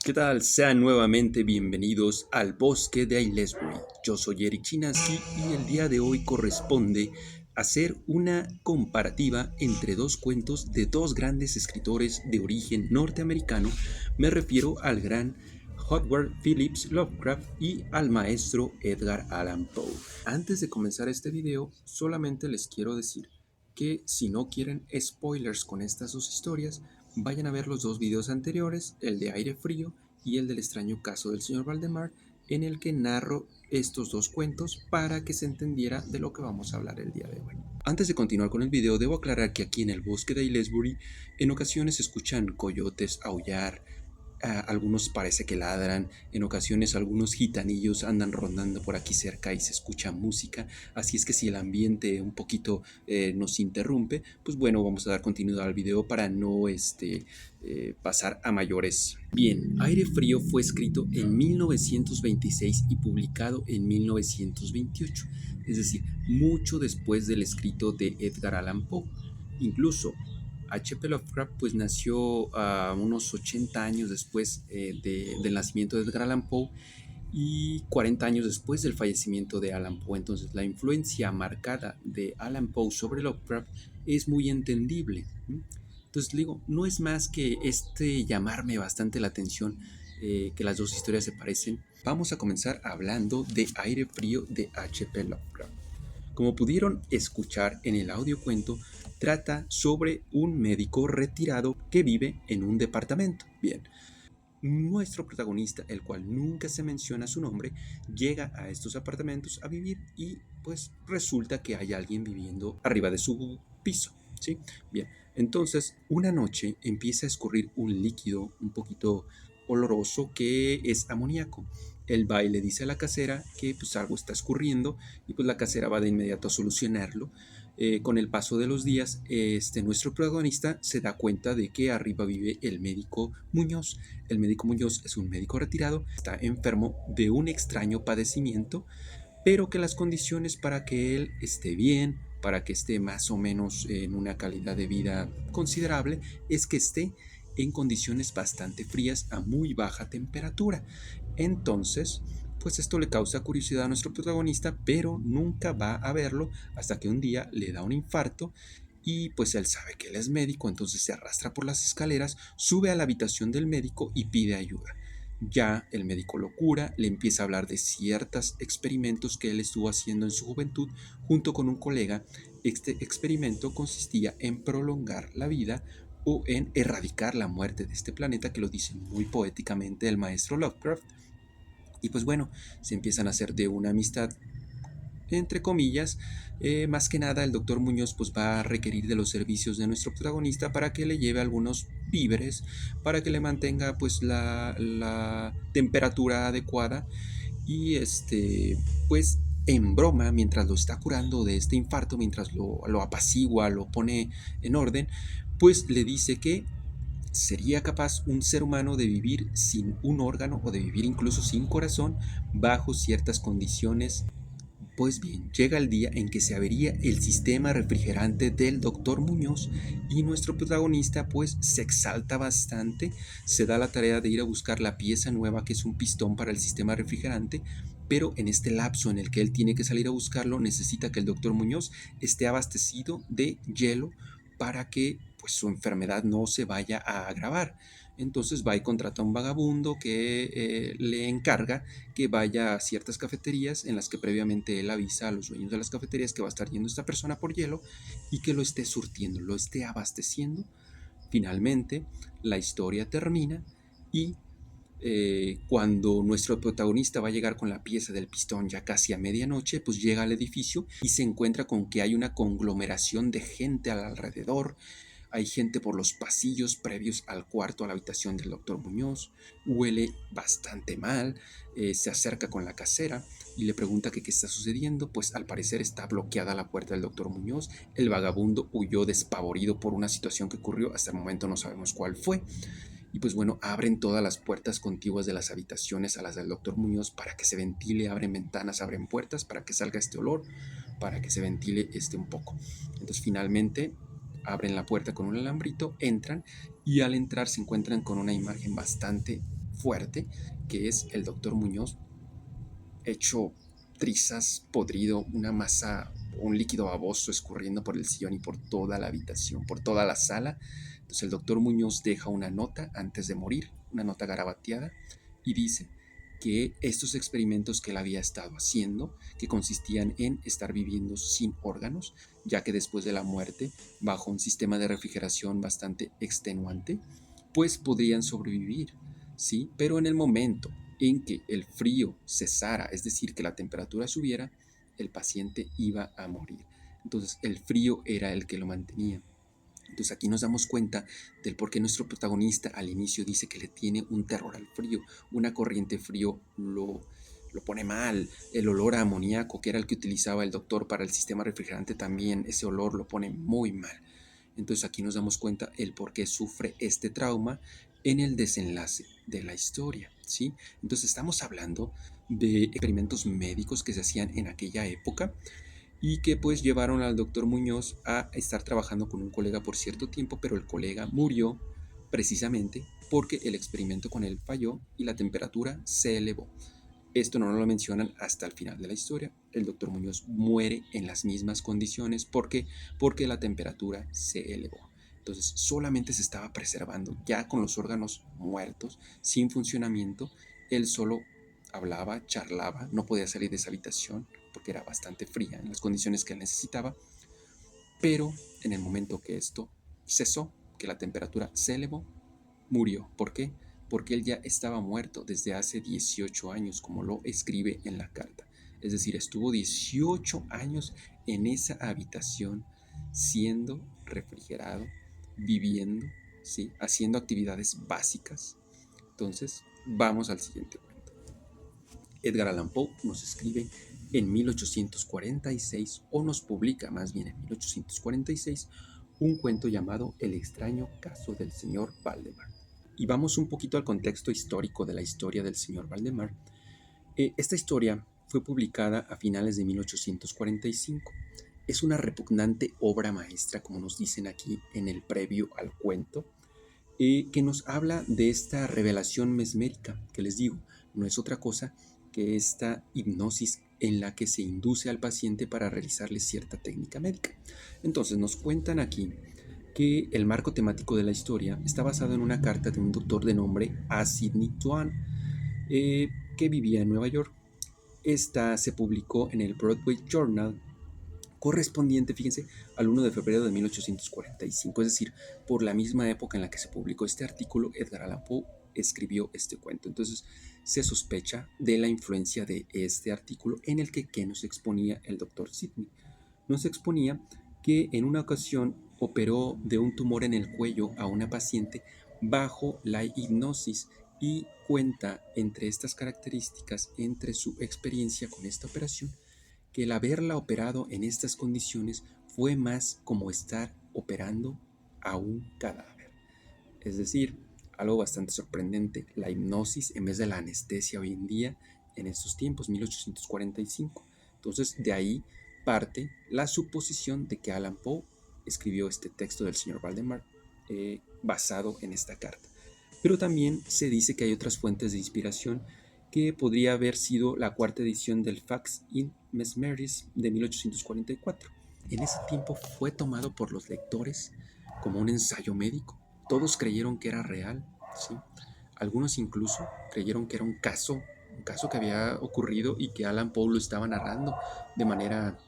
¿Qué tal? Sean nuevamente bienvenidos al Bosque de Aylesbury. Yo soy Eric Chinaski y el día de hoy corresponde hacer una comparativa entre dos cuentos de dos grandes escritores de origen norteamericano. Me refiero al gran Howard Phillips Lovecraft y al maestro Edgar Allan Poe. Antes de comenzar este video, solamente les quiero decir que si no quieren spoilers con estas dos historias, vayan a ver los dos videos anteriores, el de Aire Frío y el del extraño caso del señor Valdemar, en el que narro estos dos cuentos para que se entendiera de lo que vamos a hablar el día de hoy. Antes de continuar con el video, debo aclarar que aquí en el bosque de Aylesbury en ocasiones se escuchan coyotes aullar, algunos parece que ladran, en ocasiones algunos gitanillos andan rondando por aquí cerca y se escucha música, así es que si el ambiente un poquito nos interrumpe, pues bueno, vamos a dar continuidad al video para no pasar a mayores. Bien, Aire Frío fue escrito en 1926 y publicado en 1928, es decir, mucho después del escrito de Edgar Allan Poe. Incluso H.P. Lovecraft pues nació unos 80 años después del nacimiento de Edgar Allan Poe y 40 años después del fallecimiento de Allan Poe. Entonces la influencia marcada de Allan Poe sobre Lovecraft es muy entendible. Entonces digo, no es más que llamarme bastante la atención, que las dos historias se parecen. Vamos a comenzar hablando de Aire Frío de H.P. Lovecraft. Como pudieron escuchar en el audiocuento, trata sobre un médico retirado que vive en un departamento. Bien, nuestro protagonista, el cual nunca se menciona su nombre, llega a estos apartamentos a vivir y pues resulta que hay alguien viviendo arriba de su piso, ¿sí? Bien, entonces una noche empieza a escurrir un líquido un poquito oloroso que es amoníaco. Él va y le dice a la casera que pues algo está escurriendo y pues la casera va de inmediato a solucionarlo. Con el paso de los días, nuestro protagonista se da cuenta de que arriba vive el médico Muñoz. El médico Muñoz es un médico retirado, está enfermo de un extraño padecimiento, pero que las condiciones para que él esté bien, para que esté más o menos en una calidad de vida considerable, es que esté en condiciones bastante frías a muy baja temperatura. Entonces, pues esto le causa curiosidad a nuestro protagonista, pero nunca va a verlo hasta que un día le da un infarto y pues él sabe que él es médico, entonces se arrastra por las escaleras, sube a la habitación del médico y pide ayuda. Ya el médico lo cura, le empieza a hablar de ciertos experimentos que él estuvo haciendo en su juventud junto con un colega. Este experimento consistía en prolongar la vida o en erradicar la muerte de este planeta, que lo dice muy poéticamente el maestro Lovecraft. Y pues bueno, se empiezan a hacer de una amistad entre comillas. Más que nada el doctor Muñoz pues va a requerir de los servicios de nuestro protagonista para que le lleve algunos víveres, para que le mantenga pues la temperatura adecuada y pues en broma, mientras lo está curando de este infarto, mientras lo apacigua, lo pone en orden, pues le dice que ¿sería capaz un ser humano de vivir sin un órgano o de vivir incluso sin corazón bajo ciertas condiciones? Pues bien, llega el día en que se avería el sistema refrigerante del doctor Muñoz y nuestro protagonista pues se exalta bastante, se da la tarea de ir a buscar la pieza nueva que es un pistón para el sistema refrigerante, pero en este lapso en el que él tiene que salir a buscarlo necesita que el doctor Muñoz esté abastecido de hielo para que pues su enfermedad no se vaya a agravar. Entonces va y contrata a un vagabundo que le encarga que vaya a ciertas cafeterías en las que previamente él avisa a los dueños de las cafeterías que va a estar yendo esta persona por hielo y que lo esté surtiendo, lo esté abasteciendo. Finalmente, la historia termina y cuando nuestro protagonista va a llegar con la pieza del pistón ya casi a medianoche, pues llega al edificio y se encuentra con que hay una conglomeración de gente alrededor. Hay gente por los pasillos previos al cuarto, a la habitación del doctor Muñoz. Huele bastante mal. Se acerca con la casera y le pregunta que qué está sucediendo. Pues al parecer está bloqueada la puerta del doctor Muñoz. El vagabundo huyó despavorido por una situación que ocurrió. Hasta el momento no sabemos cuál fue. Y pues bueno, abren todas las puertas contiguas de las habitaciones a las del doctor Muñoz para que se ventile, abren ventanas, abren puertas para que salga este olor, para que se ventile un poco. Entonces finalmente abren la puerta con un alambrito, entran y al entrar se encuentran con una imagen bastante fuerte, que es el doctor Muñoz hecho trizas, podrido, una masa, un líquido baboso escurriendo por el sillón y por toda la habitación, por toda la sala. Entonces el doctor Muñoz deja una nota antes de morir, una nota garabateada, y dice que estos experimentos que él había estado haciendo, que consistían en estar viviendo sin órganos, ya que después de la muerte, bajo un sistema de refrigeración bastante extenuante, pues podrían sobrevivir, ¿sí? Pero en el momento en que el frío cesara, es decir, que la temperatura subiera, el paciente iba a morir. Entonces el frío era el que lo mantenía. Entonces aquí nos damos cuenta del por qué nuestro protagonista al inicio dice que le tiene un terror al frío. Una corriente frío lo pone mal. El olor a amoníaco, que era el que utilizaba el doctor para el sistema refrigerante, también ese olor lo pone muy mal. Entonces aquí nos damos cuenta el por qué sufre este trauma en el desenlace de la historia, ¿sí? Entonces estamos hablando de experimentos médicos que se hacían en aquella época y que pues llevaron al doctor Muñoz a estar trabajando con un colega por cierto tiempo, pero el colega murió precisamente porque el experimento con él falló y la temperatura se elevó. Esto no lo mencionan hasta el final de la historia. El doctor Muñoz muere en las mismas condiciones. ¿Por qué? Porque la temperatura se elevó. Entonces solamente se estaba preservando, ya con los órganos muertos, sin funcionamiento. Él solo hablaba, charlaba, no podía salir de esa habitación porque era bastante fría en las condiciones que él necesitaba. Pero en el momento que esto cesó, que la temperatura se elevó, murió. ¿Por qué? Porque él ya estaba muerto desde hace 18 años, como lo escribe en la carta. Es decir, estuvo 18 años en esa habitación siendo refrigerado, viviendo, ¿sí? Haciendo actividades básicas. Entonces, vamos al siguiente cuento. Edgar Allan Poe nos escribe en 1846, o nos publica más bien en 1846, un cuento llamado El extraño caso del señor Valdemar. Y vamos un poquito al contexto histórico de la historia del señor Valdemar. Esta historia fue publicada a finales de 1845. Es una repugnante obra maestra, como nos dicen aquí en el previo al cuento, que nos habla de esta revelación mesmérica, que les digo, no es otra cosa que esta hipnosis en la que se induce al paciente para realizarle cierta técnica médica. Entonces nos cuentan aquí que el marco temático de la historia está basado en una carta de un doctor de nombre A. Sidney Tuan, que vivía en Nueva York. Esta se publicó en el Broadway Journal correspondiente, fíjense, al 1 de febrero de 1845, es decir, por la misma época en la que se publicó este artículo, Edgar Allan Poe escribió este cuento. Entonces, se sospecha de la influencia de este artículo en el que nos exponía el doctor Sidney. Nos exponía que en una ocasión operó de un tumor en el cuello a una paciente bajo la hipnosis y cuenta entre estas características, entre su experiencia con esta operación, que el haberla operado en estas condiciones fue más como estar operando a un cadáver. Es decir, algo bastante sorprendente, la hipnosis en vez de la anestesia hoy en día en estos tiempos, 1845. Entonces, de ahí parte la suposición de que Allan Poe escribió este texto del señor Valdemar basado en esta carta. Pero también se dice que hay otras fuentes de inspiración, que podría haber sido la cuarta edición del Facts in Mesmerism de 1844. En ese tiempo fue tomado por los lectores como un ensayo médico. Todos creyeron que era real, ¿sí? Algunos incluso creyeron que era un caso que había ocurrido y que Allan Poe lo estaba narrando de manera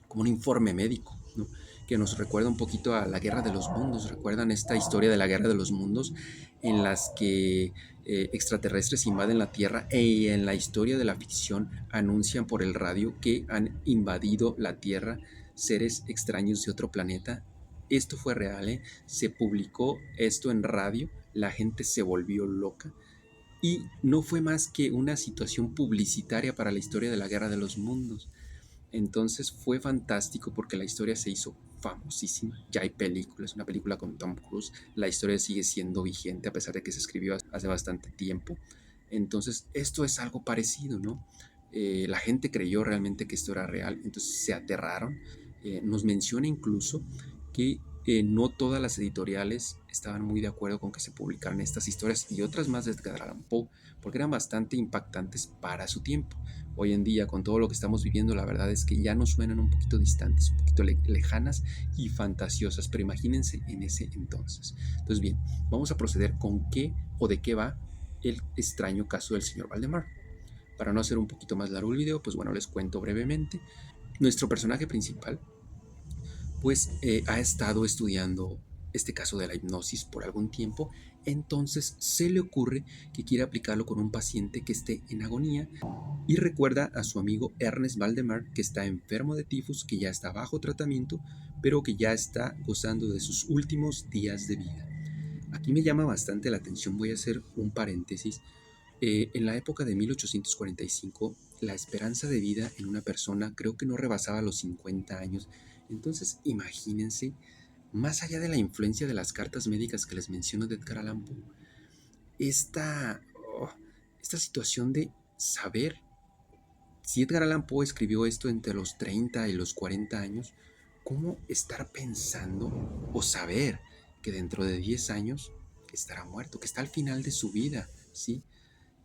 como un informe médico, ¿no? Que nos recuerda un poquito a la Guerra de los Mundos. ¿Recuerdan esta historia de la Guerra de los Mundos en las que extraterrestres invaden la Tierra y en la historia de la ficción anuncian por el radio que han invadido la Tierra seres extraños de otro planeta? Esto fue real, ¿eh? Se publicó esto en radio, la gente se volvió loca y no fue más que una situación publicitaria para la historia de la Guerra de los Mundos. Entonces fue fantástico porque la historia se hizo famosísima. Ya hay películas, una película con Tom Cruise. La historia sigue siendo vigente a pesar de que se escribió hace bastante tiempo. Entonces esto es algo parecido, ¿no? La gente creyó realmente que esto era real, entonces se aterraron. Nos menciona incluso que No todas las editoriales estaban muy de acuerdo con que se publicaran estas historias y otras más de Edgar Allan Poe, porque eran bastante impactantes para su tiempo. Hoy en día, con todo lo que estamos viviendo, la verdad es que ya nos suenan un poquito distantes, un poquito lejanas y fantasiosas, pero imagínense en ese entonces. Entonces, bien, vamos a proceder con qué o de qué va el extraño caso del señor Valdemar. Para no hacer un poquito más largo el video, pues bueno, les cuento brevemente. Nuestro personaje principal pues ha estado estudiando este caso de la hipnosis por algún tiempo, entonces se le ocurre que quiere aplicarlo con un paciente que esté en agonía y recuerda a su amigo Ernest Valdemar, que está enfermo de tifus, que ya está bajo tratamiento, pero que ya está gozando de sus últimos días de vida. Aquí me llama bastante la atención, voy a hacer un paréntesis. En la época de 1845, la esperanza de vida en una persona creo que no rebasaba los 50 años. Entonces, imagínense, más allá de la influencia de las cartas médicas que les menciono de Edgar Allan Poe, esta, oh, esta situación de saber si Edgar Allan Poe escribió esto entre los 30 y los 40 años, ¿cómo estar pensando o saber que dentro de 10 años estará muerto, que está al final de su vida, ¿sí?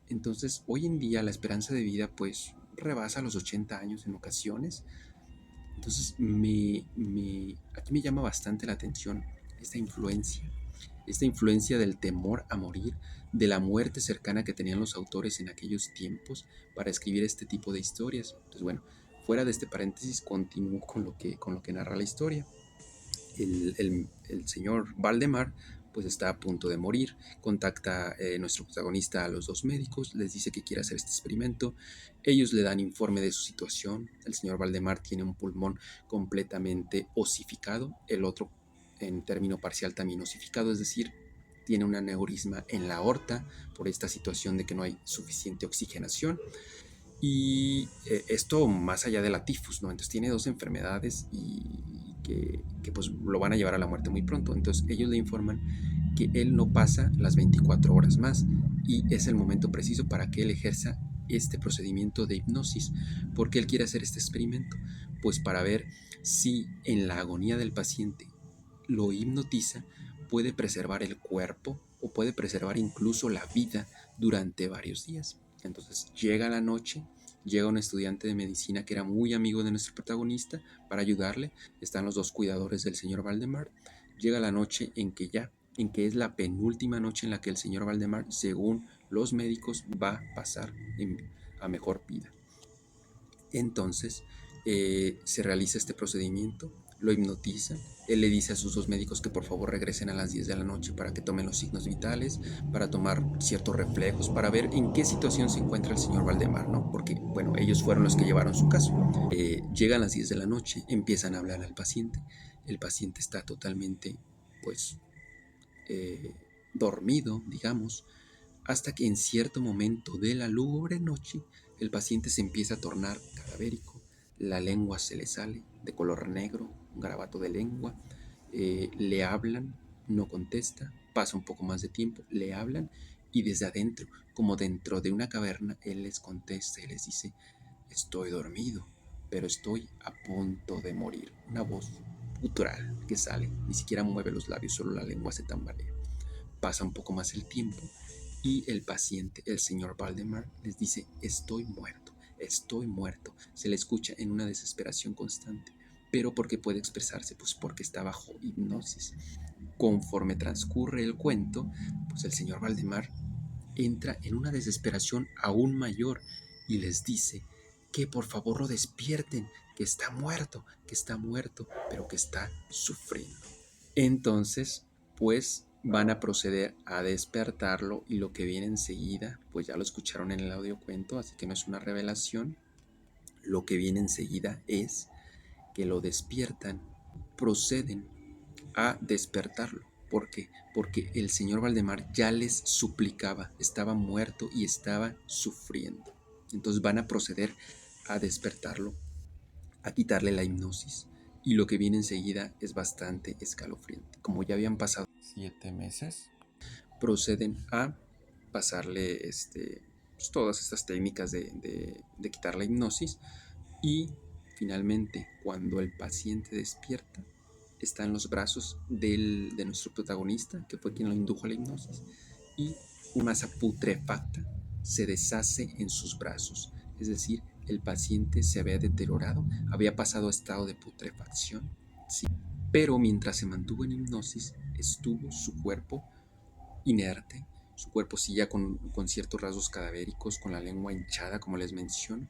Entonces, hoy en día la esperanza de vida pues rebasa los 80 años en ocasiones. Entonces, aquí me llama bastante la atención esta influencia del temor a morir, de la muerte cercana que tenían los autores en aquellos tiempos para escribir este tipo de historias. Entonces, bueno, fuera de este paréntesis, continúo con lo que narra la historia. El señor Valdemar pues está a punto de morir, contacta nuestro protagonista a los dos médicos, les dice que quiere hacer este experimento, ellos le dan informe de su situación, el señor Valdemar tiene un pulmón completamente osificado, el otro en término parcial también osificado, es decir, tiene un aneurisma en la aorta por esta situación de que no hay suficiente oxigenación. Y esto más allá de la tifus, ¿no? Entonces tiene dos enfermedades y que pues lo van a llevar a la muerte muy pronto. Entonces ellos le informan que él no pasa las 24 horas más y es el momento preciso para que él ejerza este procedimiento de hipnosis. ¿Por qué él quiere hacer este experimento? Pues para ver si en la agonía del paciente lo hipnotiza, puede preservar el cuerpo o puede preservar incluso la vida durante varios días. Entonces llega la noche, llega un estudiante de medicina que era muy amigo de nuestro protagonista para ayudarle. Están los dos cuidadores del señor Valdemar. Llega la noche en que es la penúltima noche en la que el señor Valdemar, según los médicos, va a pasar a mejor vida. Entonces se realiza este procedimiento, lo hipnotizan, él le dice a sus dos médicos que por favor regresen a las 10 de la noche para que tomen los signos vitales, para tomar ciertos reflejos, para ver en qué situación se encuentra el señor Valdemar, ¿no? Porque, bueno, ellos fueron los que llevaron su caso. Llegan las 10 de la noche, empiezan a hablar al paciente, el paciente está totalmente, pues, dormido, digamos, hasta que en cierto momento de la lúgubre noche el paciente se empieza a tornar cadavérico, la lengua se le sale de color negro, un garabato de lengua, le hablan, no contesta, pasa un poco más de tiempo, le hablan y desde adentro, como dentro de una caverna, él les contesta y les dice, estoy dormido, pero estoy a punto de morir. Una voz gutural que sale, ni siquiera mueve los labios, solo la lengua se tambalea. Pasa un poco más el tiempo y el paciente, el señor Valdemar, les dice, estoy muerto, estoy muerto. Se le escucha en una desesperación constante. ¿Pero por qué puede expresarse? Pues porque está bajo hipnosis. Conforme transcurre el cuento, pues el señor Valdemar entra en una desesperación aún mayor y les dice que por favor lo despierten, que está muerto, pero que está sufriendo. Entonces, pues van a proceder a despertarlo y lo que viene enseguida, pues ya lo escucharon en el audio cuento, así que no es una revelación. Lo que viene enseguida es que lo despiertan, proceden a despertarlo. ¿Por qué? Porque el señor Valdemar ya les suplicaba, estaba muerto y estaba sufriendo. Entonces van a proceder a despertarlo, a quitarle la hipnosis. Y lo que viene enseguida es bastante escalofriante. Como ya habían pasado 7 meses, proceden a pasarle pues, todas estas técnicas de quitar la hipnosis y finalmente cuando el paciente despierta está en los brazos de nuestro protagonista, que fue quien lo indujo a la hipnosis, y una masa putrefacta se deshace en sus brazos. Es decir, el paciente se había deteriorado, había pasado a estado de putrefacción, ¿sí? Pero mientras se mantuvo en hipnosis, estuvo su cuerpo inerte, su cuerpo sí ya con ciertos rasgos cadavéricos, con la lengua hinchada, como les menciono,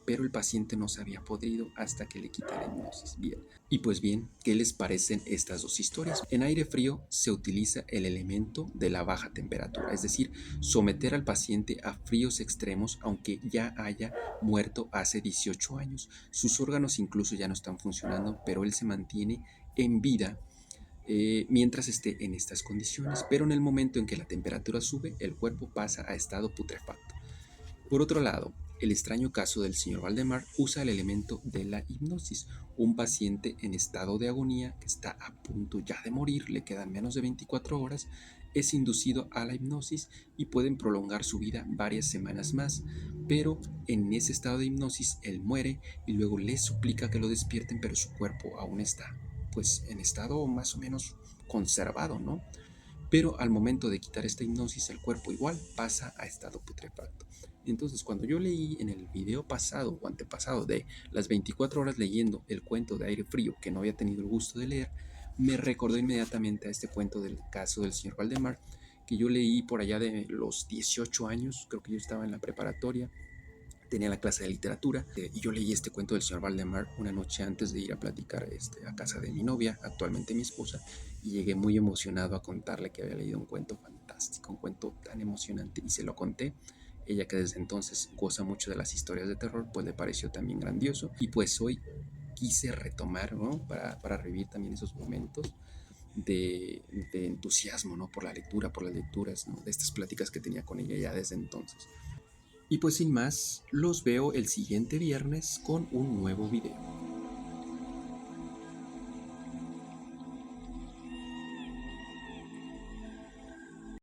pero el paciente no se había podrido hasta que le quité la hipnosis. Bien. Y pues bien, ¿qué les parecen estas dos historias? En aire frío se utiliza el elemento de la baja temperatura, es decir, someter al paciente a fríos extremos aunque ya haya muerto hace 18 años. Sus órganos incluso ya no están funcionando, pero él se mantiene en vida mientras esté en estas condiciones, pero en el momento en que la temperatura sube, el cuerpo pasa a estado putrefacto. Por otro lado, el extraño caso del señor Valdemar usa el elemento de la hipnosis. Un paciente en estado de agonía que está a punto ya de morir, le quedan menos de 24 horas, es inducido a la hipnosis y pueden prolongar su vida varias semanas más, pero en ese estado de hipnosis él muere y luego le suplica que lo despierten, pero su cuerpo aún está pues en estado más o menos conservado, ¿no? Pero al momento de quitar esta hipnosis, el cuerpo igual pasa a estado putrefacto. Entonces, cuando yo leí en el video pasado o antepasado de las 24 horas leyendo el cuento de aire frío que no había tenido el gusto de leer, me recordó inmediatamente a este cuento del caso del señor Valdemar, que yo leí por allá de los 18 años, creo que yo estaba en la preparatoria, tenía la clase de literatura y yo leí este cuento del señor Valdemar una noche antes de ir a platicar a casa de mi novia, actualmente mi esposa, y llegué muy emocionado a contarle que había leído un cuento fantástico, un cuento tan emocionante, y se lo conté. Ella, que desde entonces goza mucho de las historias de terror, pues le pareció también grandioso, y pues hoy quise retomar, ¿no? Para revivir también esos momentos de entusiasmo, ¿no? Por la lectura, por las lecturas, ¿no? De estas pláticas que tenía con ella ya desde entonces. Y pues sin más, los veo el siguiente viernes con un nuevo video.